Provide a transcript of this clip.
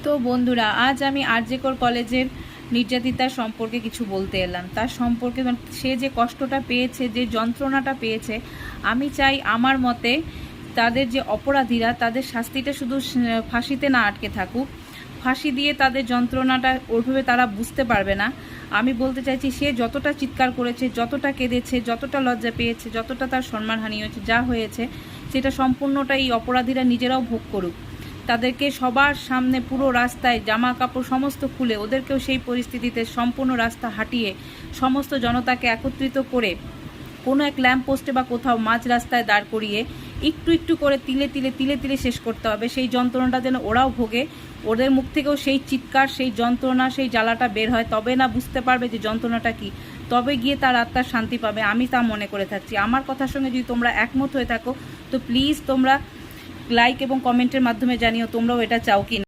তো বন্ধুরা, আজ আমি আরজেকর কলেজের নির্যাতিতা সম্পর্কে কিছু বলতে এলাম। তার সম্পর্কে সে যে কষ্টটা পেয়েছে, যে যন্ত্রণাটা পেয়েছে, আমি চাই আমার মতে তাদের যে অপরাধীরা, তাদের শাস্তিটা শুধু ফাঁসিতে না আটকে থাকুক। ফাঁসি দিয়ে তাদের যন্ত্রণাটা ওইভাবে তারা বুঝতে পারবে না। আমি বলতে চাইছি, সে যতটা চিৎকার করেছে, যতটা কেঁদেছে, যতটা লজ্জা পেয়েছে, যতটা তার সম্মানহানি হয়েছে, যা হয়েছে সেটা সম্পূর্ণটা এই অপরাধীরা নিজেরাও ভোগ করুক। তাদেরকে সবার সামনে পুরো রাস্তায় জামা কাপড় সমস্ত খুলে ওদেরকেও সেই পরিস্থিতিতে সম্পূর্ণ রাস্তা হাঁটিয়ে সমস্ত জনতাকে একত্রিত করে কোনো এক ল্যাম্প পোস্টে বা কোথাও মাঝ রাস্তায় দাঁড় করিয়ে একটু একটু করে তিলে তিলে তিলে তিলে শেষ করতে হবে। সেই যন্ত্রণাটা যেন ওরাও ভোগে, ওদের মুখ থেকেও সেই চিৎকার, সেই যন্ত্রণা, সেই জ্বালাটা বের হয়, তবে না বুঝতে পারবে যে যন্ত্রণাটা কী, তবে গিয়ে তার আত্মার শান্তি পাবে। আমি তা মনে করে থাকছি। আমার কথার সঙ্গে যদি তোমরা একমত হয়ে থাকো তো প্লিজ তোমরা লাইক এবং কমেন্টের মাধ্যমে জানিও তোমরাও এটা চাও কি না।